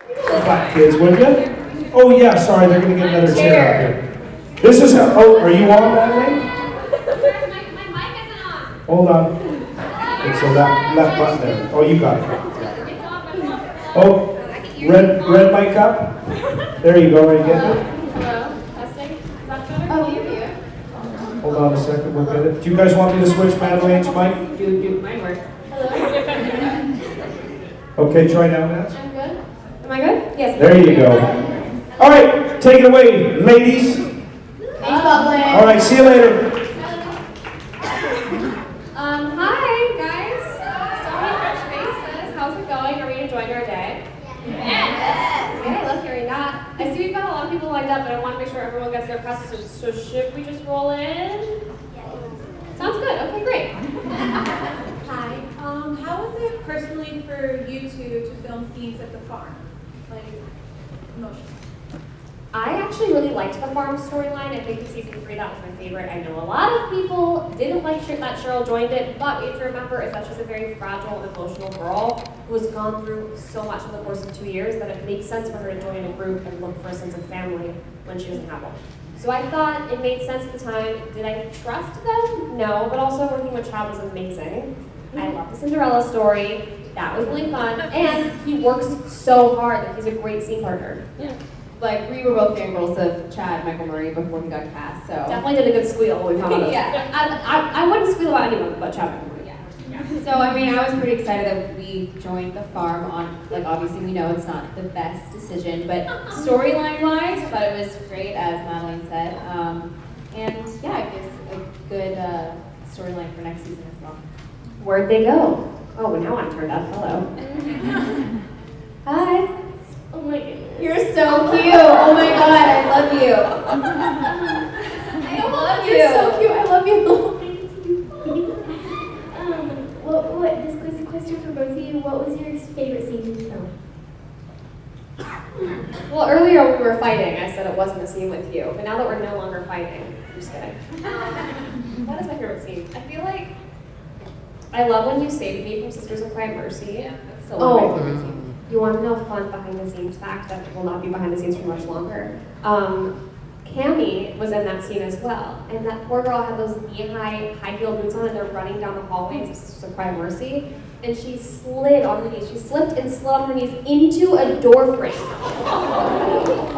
Black kids, would you? Oh yeah, sorry, they're gonna get another chair out here. This is how, oh, are you on, Madelaine? My mic isn't on. Hold on. Okay, so that left button there. Oh, you got it. Oh, red mic up. There you go, are you getting it? Hello, testing. Is that better? Oh, you're here. Hold on a second, we'll get it. Do you guys want me to switch Madelaine's mic? Dude, mine works. Hello. Okay, try now, Matt. I'm good. Am I good? Yes. There you go. All right, take it away, ladies. Thanks, Bubbling. All right, see you later. Hi, guys. So many fresh faces. How's it going? Are we enjoying our day? Yes. Okay, I love hearing that. I see we've got a lot of people lined up, but I want to make sure everyone gets their passes. So should we just roll in? Sounds good. Okay, great. Hi. How was it personally for you two to film scenes at the farm? Like, emotional. I actually really liked the farm storyline. I think in season 3 that was my favorite. I know a lot of people didn't like that Cheryl joined it, but we have to remember is that she's a very fragile, emotional girl who has gone through so much in the course of 2 years that it makes sense for her to join a group and look for a sense of family when she doesn't have one. So I thought it made sense at the time. Did I trust them? No, but also working with Chad was amazing. I love the Cinderella story. That was really fun. And he works so hard that he's a great scene partner. Yeah. Like, we were both fangirls of Chad Michael Murray before he got cast, so. Definitely did a good squeal when we found out. Yeah. I wouldn't squeal about anyone but Chad Michael Murray. Yeah. So, I mean, I was pretty excited that we joined the farm on, like, obviously we know it's not the best decision, but storyline-wise, I thought it was great, as Madelaine said. And, yeah, it gives a good storyline for next season as well. Where'd they go? Oh, well, now I'm turned up. Hello. Hi. Oh my goodness. You're so cute. Oh my god, I love you. I love you. You're so cute. I love you. This is a question for both of you. What was your favorite scene in the film? Well, earlier we were fighting. I said it wasn't a scene with you, but now that we're no longer fighting, I'm just kidding. That is my favorite scene. I feel like I love when you saved me from Sisters of Crime Mercy. Yeah, that's still one of my favorite scenes. You want to know a fun behind the scenes fact that will not be behind the scenes for much longer? Cammie was in that scene as well, and that poor girl had those knee-high, high-heel boots on, and they're running down the hallways of Sisters of Crime Mercy, and she slid on her knees. She slipped and slid on her knees into a door frame,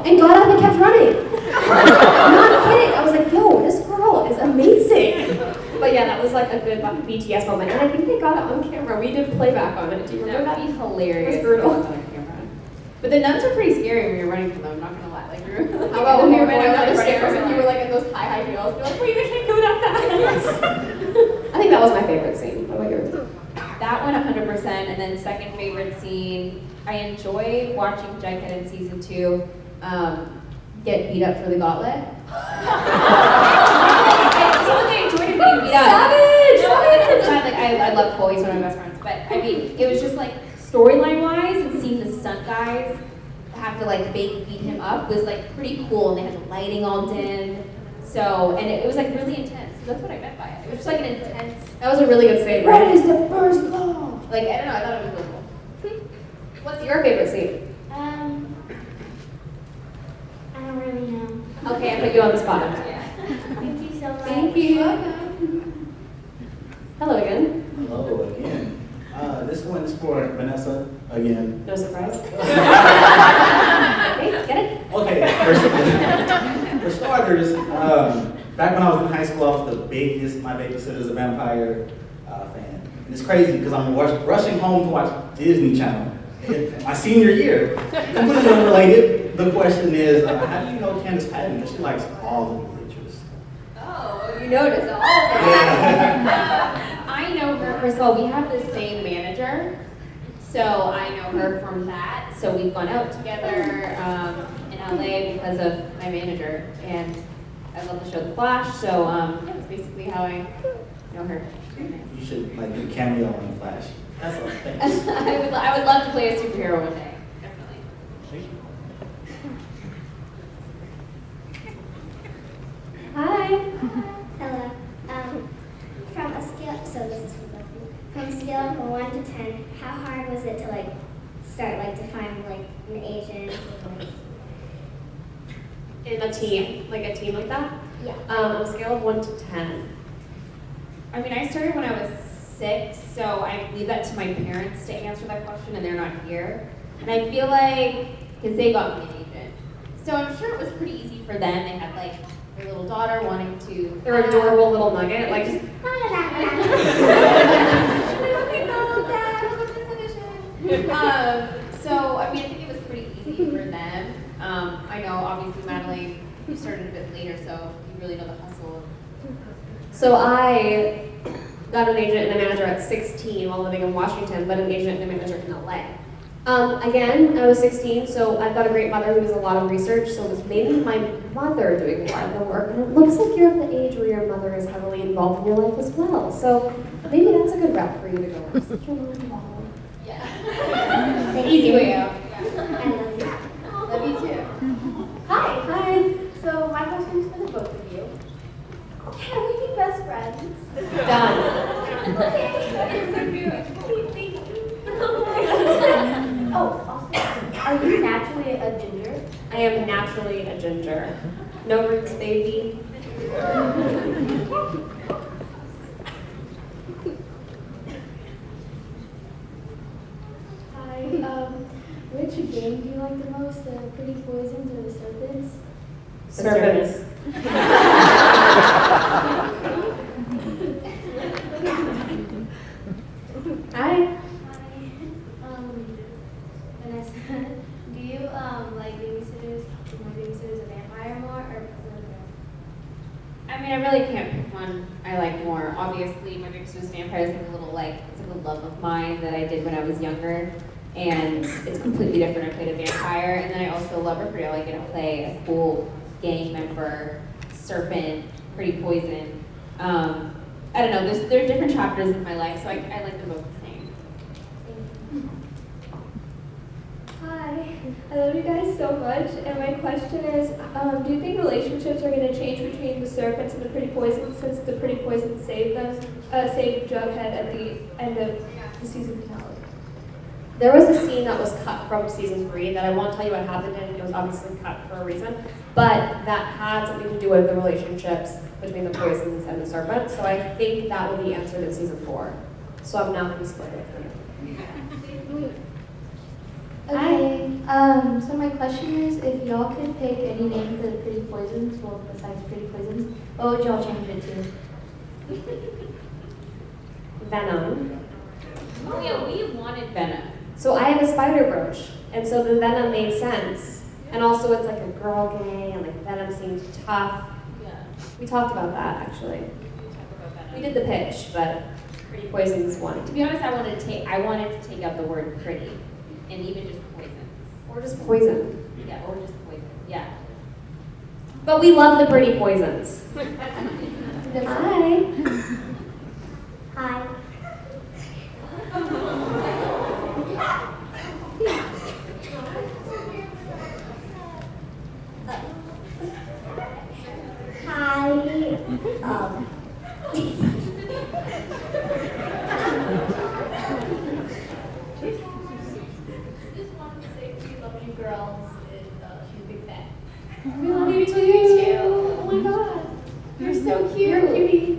and got up and kept running. I'm not kidding. I was like, yo, this girl is amazing. But yeah, that was like a good BTS moment, and I think they got it on camera. We did playback on it. Do you remember that? That'd be hilarious. It was brutal. On camera. But the nuns are pretty scary when you're running from them, I'm not gonna lie. Like, How about when we were going going up up the the stairs stairs and you were like in those high heels, you're like, wait, I can't go that fast. I think that was my favorite scene. What about yours? That one 100%, and then second favorite scene, I enjoyed watching Jughead in season 2 get beat up for the gauntlet. It's not that I enjoyed him getting beat up. Savage! No, it's not like I love Cole, he's one of my best friends, but I mean, it was just like storyline wise and seeing the stunt guys have to like fake beat him up was like pretty cool, and they had the lighting all dim. So, and it was like really intense. So that's what I meant by it. It was just like an intense. That was a really good save, right? What is the first law? Like, I don't know, I thought it was really cool. What's your favorite scene? I don't really know. Okay, I put you on the spot. Yeah. Thank you so much. Thank you. Hello again. Hello again. This one is for Vanessa again. No surprise. Okay, get it? Okay, for starters, back when I was in high school, I was the biggest My Babysitter's a Vampire fan. And it's crazy because I'm rushing home to watch Disney Channel. My senior year, completely unrelated. The question is, how do you know Candace Patton? Because she likes all of the pictures. Oh, you noticed all of that. I know her, first of all, we have the same manager, so I know her from that. So we've gone out together in LA because of my manager, and I love the show The Flash, so yeah, that's basically how I know her. You should like do a cameo on The Flash. That's all. Thanks. I would love to play a superhero one day, definitely. Hi. Hello. From a scale, so this is for both of you. From a scale of 1 to 10, how hard was it to like start like to find like an Asian. In a team like that? Yeah. On a scale of 1 to 10. I mean, I started when I was 6, so I leave that to my parents to answer that question, and they're not here. And I feel like, because they got me an agent, so I'm sure it was pretty easy for them. They had like their little daughter wanting to. They're adorable little nugget, like just. So I mean, I think it was pretty easy for them. I know, obviously, Madelaine, you started a bit later, so you really know the hustle. So I got an agent and a manager at 16 while living in Washington, but an agent and a manager in LA. Again, I was 16, so I've got a great mother who does a lot of research, so it was mainly my mother doing a lot of the work, and it looks like you're at the age where your mother is heavily involved in your life as well, so maybe that's a good route for you to go on. Such a long walk. Yeah. Easy way out. I love you. Love you too. Hi. Hi. So my question is for the both of you. Can we be best friends? Done. Okay. So cute. Thank you. Oh, also, are you naturally a ginger? I am naturally a ginger. No roots, baby. Hi. Which game do you like the most? The Pretty Poisons or the Serpents? Servants. Hi. Vanessa, do you like babysitters? Do my babysitter's a vampire more or a I mean, I really can't pick one I like more. Obviously, my biggest vampire is a little like, it's like a love of mine that I did when I was younger. And it's completely different. I played a vampire, and then I also love Riverdale. I get to play a cool gang member, serpent, pretty poison. I don't know, there are different chapters in my life, so I like them both the same. Hi, I love you guys so much, and my question is, do you think relationships are going to change between the Serpents and the Pretty Poisons since the Pretty Poisons saved Jughead at the end of the season finale? There was a scene that was cut from season 3 that I won't tell you what happened in. It was obviously cut for a reason, but that had something to do with the relationships between the poisons and the serpents. So I think that will be answered in season 4. So I'm not going to be spoiling it for you. Okay, so my question is, if y'all could pick any name for the Pretty Poisons, well, besides Pretty Poisons, what would y'all change it to? Venom. Oh yeah, we wanted Venom. So I have a spider brooch, and so the Venom made sense. And also it's like a girl gang, and like Venom seemed tough. Yeah. We talked about that actually. We did the pitch, but Pretty Poisons won. To be honest, I wanted to take out the word pretty, and even just poison. Or just poison. Yeah, or just poison. Yeah. But we love the Pretty Poisons. Hi. Hi. Hi. Just wanted to say we love you girls, and she's a big fan. We love you too. Oh my god. You're so cute. You're a cutie.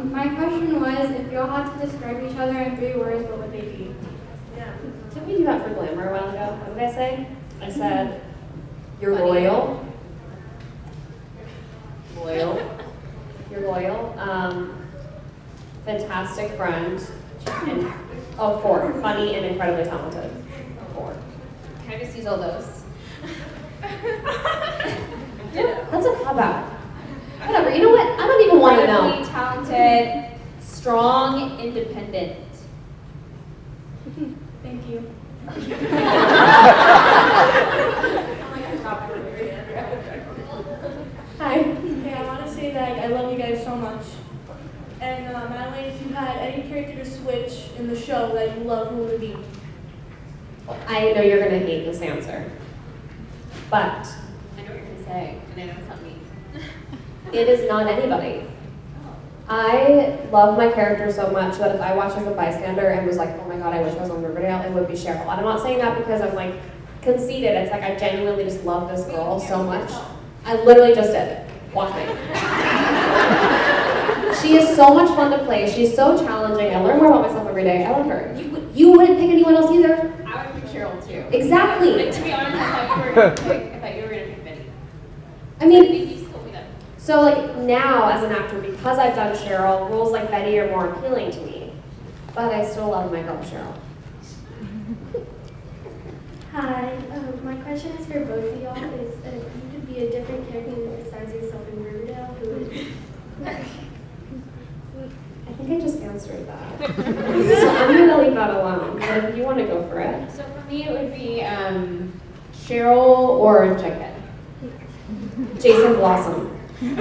My question was, if y'all had to describe each other in 3 words, what would they be? Didn't we do that for Glamour a while ago? What did I say? I said, you're Funny. loyal. Loyal. You're loyal. Fantastic friend. And, 4. Funny and incredibly talented. 4. Can I just use all those? That's a cop-out. Whatever, you know what? I don't even want to know. Incredibly talented, strong, independent. Thank you. Hi. Okay, I want to say that I love you guys so much. And Madelaine, if you had any character to switch in the show that you love, who would it be? I know you're going to hate this answer. But I know what you're going to say, and I know it's not me. it is not anybody. I love my character so much that if I watched as a bystander and was like, oh my god, I wish I was on Riverdale, it would be Cheryl. And I'm not saying that because I'm like conceited. It's like I genuinely just love this girl so much. I literally just did it. Watch me. She is so much fun to play. She's so challenging. I learn more about myself every day. I love her. You wouldn't pick anyone else either. I would pick Cheryl too. Exactly. But to be honest, I thought you were gonna pick Betty. I mean, You still be them. so like now as an actor, because I've done Cheryl, roles like Betty are more appealing to me. But I still love my girl Cheryl. Hi, my question is for both of y'all. Is if you could be a different character besides yourself in Riverdale, who would it be? I think I just answered that. So I'm gonna leave that alone. But if you want to go for it. So for me, it would be Cheryl or Jughead. Jason Blossom. Just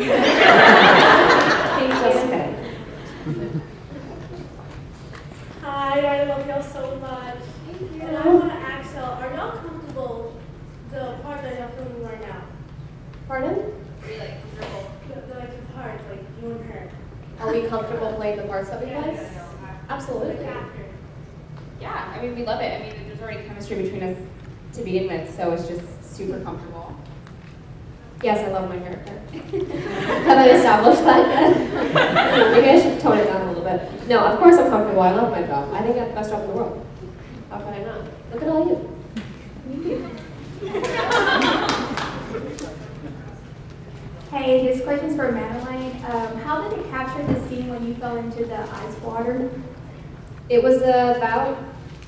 kidding. Hi, I love y'all so much. And I want to ask y'all, are y'all comfortable the part that y'all filming right now? Pardon? The like the part, like you and her. Are we comfortable playing the parts that we play? Like Absolutely. after. Yeah, I mean, we love it. I mean, there's already chemistry between us to begin with, so it's just super comfortable. Yes, I love my character. Have I established that yet? Maybe I should tone it down a little bit. No, of course I'm comfortable. I love my job. I think I have the best job in the world. How can I not? Look at all you. Hey, this question's for Madelaine. How did it capture the scene when you fell into the ice water? It was about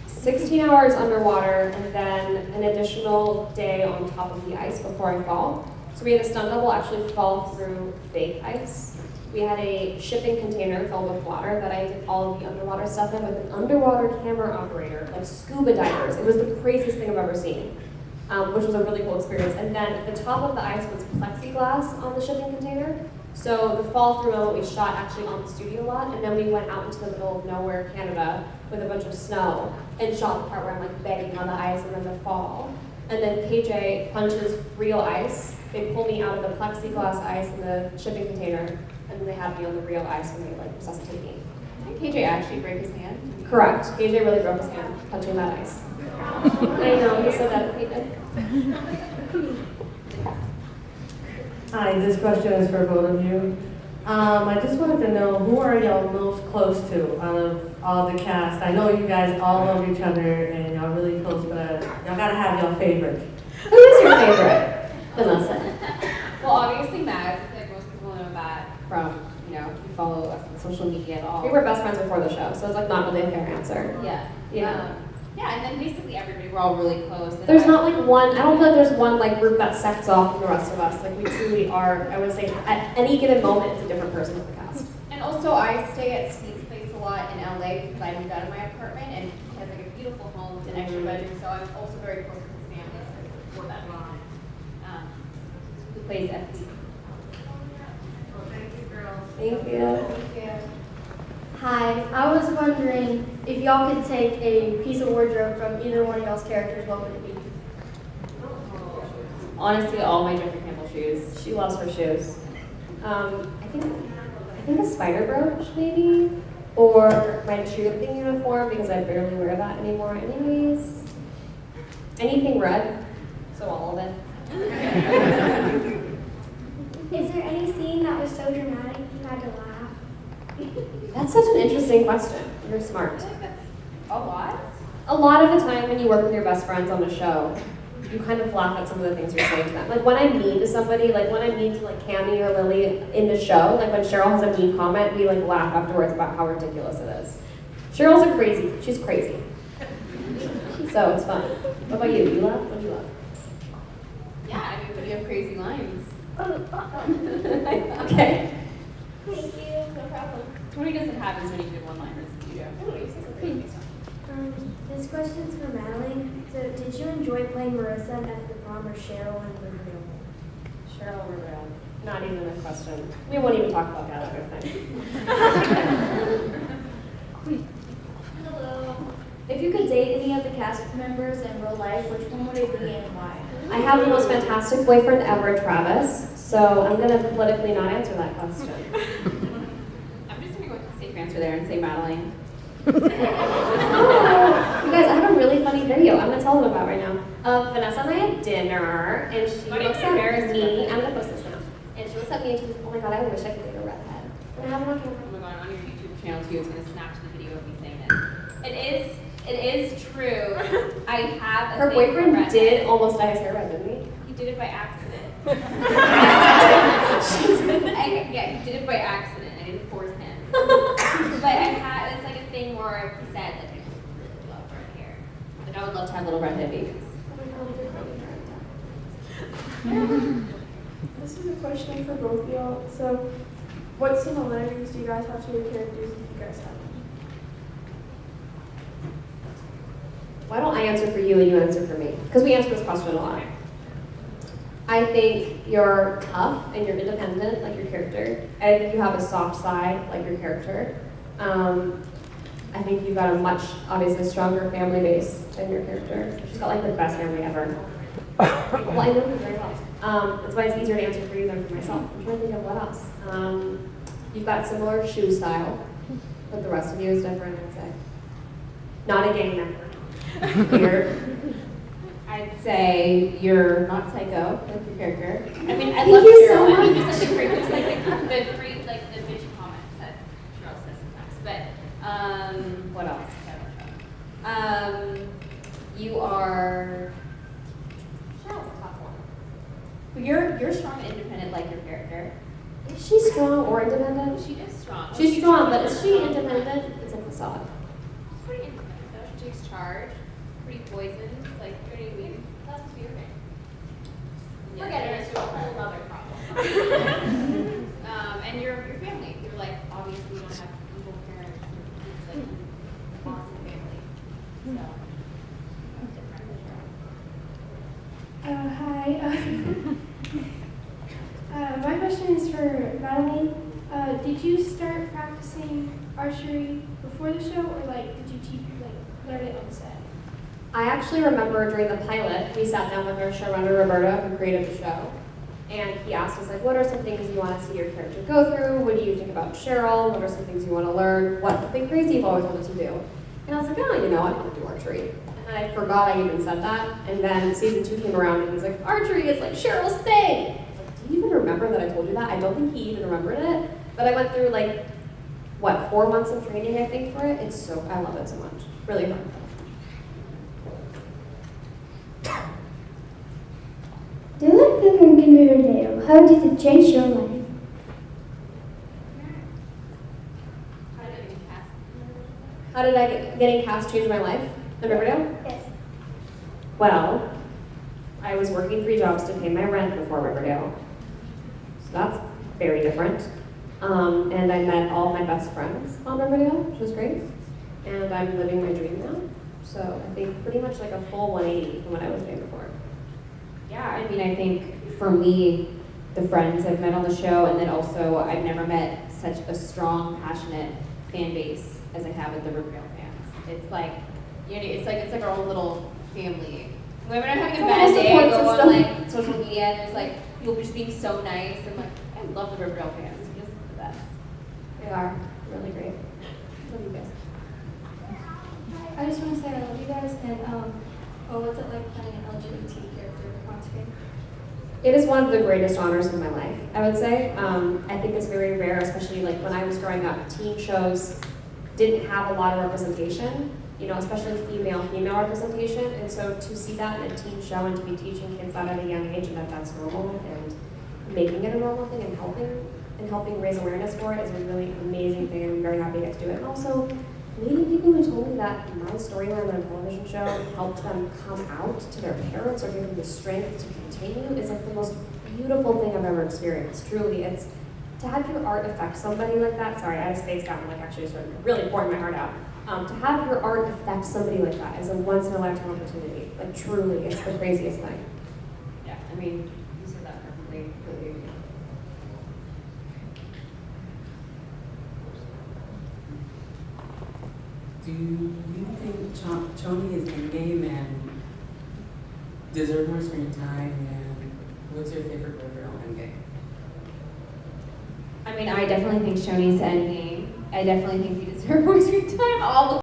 16 hours underwater and then an additional day on top of the ice before I fall. So we had a stunt double actually fall through fake ice. We had a shipping container filled with water that I did all of the underwater stuff in with an underwater camera operator, like scuba divers. It was the craziest thing I've ever seen, which was a really cool experience. And then the top of the ice was plexiglass on the shipping container. So the fall through moment we shot actually on the studio lot, and then we went out into the middle of nowhere, Canada, with a bunch of snow, and shot the part where I'm like begging on the ice and then the fall. And then KJ punches real ice. They pull me out of the plexiglass ice in the shipping container, and then they have me on the real ice when they like resuscitate me. Did KJ actually break his hand? Correct. KJ really broke his hand punching that ice. I know, he said that he did. Hi, this question is for both of you. I just wanted to know, who are y'all most close to out of all the cast? I know you guys all love each other and y'all really close, but y'all gotta have your favorite. Who is your favorite? Vanessa. Well, obviously Mad. I feel like most people know that from, you know, if you follow us on social media at all. We were best friends before the show, so it's like not really a fair answer. Yeah. Yeah. Yeah, and then basically everybody, we're all really close. And There's not like one, I don't feel like there's one like group that sets off from the rest of us. Like we truly are, I would say at any given moment it's a different person in the cast. And also I stay at Steve's place a lot in LA because I moved out of my apartment and he has like a beautiful home with an extra bedroom, so I'm also very close to his family for that reason. Who plays FP. Thank you, girls. Thank you. Hi, I was wondering if y'all could take a piece of wardrobe from either one of y'all's characters, what would it be? Honestly, all my Jeffrey Campbell shoes. She loves her shoes. I think a spider brooch maybe, or my cheerleading uniform because I barely wear that anymore anyways. Anything red, so all of it. Is there any scene that was so dramatic you had to laugh? That's such an interesting question. You're smart. A lot? A lot of the time when you work with your best friends on a show, you kind of laugh at some of the things you're saying to them. Like when I'm mean to somebody, like when I'm mean to like Cammie or Lily in the show, like when Cheryl has a mean comment, we like laugh afterwards about how ridiculous it is. Cheryl's a crazy, she's crazy. So it's fun. What about you? You laugh? What do you laugh? Yeah, I mean, but you have crazy lines. Okay. Thank you. No problem. Tony doesn't have as many good one-liners as you do. This question's for Madelaine. So, did you enjoy playing Marissa at the prom or Cheryl in Riverdale? Cheryl Riverdale. Not even a question. We won't even talk about that other thing. Hello. If you could date any of the cast members in real life, which one would it be and why? I have the most fantastic boyfriend ever, Travis. So I'm gonna politically not answer that question. over there and say Madelaine. Oh, you guys, I have a really funny video I'm gonna tell them about right now. Vanessa and I had dinner, and she looks at me. I'm gonna post this now. And she looks at me and she goes, "Oh my god, I wish I could date a redhead." And I have it on camera. Oh my god, on your YouTube channel too, it's gonna snap to the video of me saying it. It is true. I have a Her thing for boyfriend redheads. did almost dye his hair red, didn't he? He did it by accident. Yeah, he did it by accident. I didn't force him. But it's like a thing where he said that I really love red hair. Like I would love to have little redhead babies. This is a question for both of y'all. So, what similarities do you guys have to your characters if you guys have them? Why don't I answer for you and you answer for me? Because we answer this question a lot. I think you're tough and you're independent, like your character. I think you have a soft side, like your character. I think you've got a much, obviously, stronger family base than your character. She's got like the best family ever. Well, I know you very well. That's why it's easier to answer for you than for myself. I'm trying to think of what else. You've got similar shoe style, but the rest of you is different, I'd say. Not a gang member. Weird. I'd say you're not psycho, like your character. I mean, I Thank love you Cheryl. so I mean, much. just like the bitchy comments that Cheryl says sometimes. But what else? You are Cheryl's a tough one. You're strong and independent, like your character. Is she strong or independent? She is strong. She's strong, but is she independent? It's a facade. She's pretty independent though. She takes charge. Pretty poisoned. Like, you know what I mean? That's what's your name. Forget it. It's a whole other problem. And your family. You're like, obviously you don't have evil parents. It's like awesome family. So that's different. Hi. My question is for Madelaine. Did you start practicing archery before the show, or like did you learn it on set? I actually remember during the pilot, we sat down with our showrunner, Roberta, who created the show, and he asked us, like, what are some things you want to see your character go through? What do you think about Cheryl? What are some things you want to learn? What's something crazy you've always wanted to do? And I was like, oh, you know, I want to do archery. And then I forgot I even said that, and then season 2 came around, and he's like, archery is like Cheryl's thing! I was like, do you even remember that I told you that? I don't think he even remembered it, but I went through, like, 4 months of training, I think, for it? I love it so much. Really fun. Do you like the work in Riverdale? How did it change your life? How did getting cast change my life in Riverdale? Yes. Well, I was working 3 jobs to pay my rent before Riverdale. So that's very different. And I met all my best friends on Riverdale, which was great. And I'm living my dream now. So I think pretty much like a full 180 from what I was doing before. Yeah, I mean, I think for me, the friends I've met on the show, and then also I've never met such a strong, passionate fan base as I have with the Riverdale fans. It's like, you know, it's like our own little family. When I'm having a bad day, I go on like social media and there's like people just being so nice. I'm like, I love the Riverdale fans. They're just the best. They are really great. Love you guys. I just want to say I love you guys, and what's it like playing an LGBT character on screen? It is one of the greatest honors of my life, I would say. I think it's very rare, especially like when I was growing up, teen shows didn't have a lot of representation, you know, especially female representation. And so to see that in a teen show and to be teaching kids that at a young age and that's normal and making it a normal thing and helping raise awareness for it is a really amazing thing. I'm very happy to get to do it. And also meeting people who told me that my storyline on a television show helped them come out to their parents or give them the strength to continue is like the most beautiful thing I've ever experienced. Truly, it's to have your art affect somebody like that. Sorry, I had spaced out and like actually started really pouring my heart out. To have your art affect somebody like that is a once in a lifetime opportunity. Like truly, it's the craziest thing. Yeah, I mean, you said that perfectly. Really. Do you think Choni is endgame and deserve more screen time? And what's your favorite Riverdale endgame? I mean, I definitely think Shoney's endgame. I definitely think he deserve more screen time. All the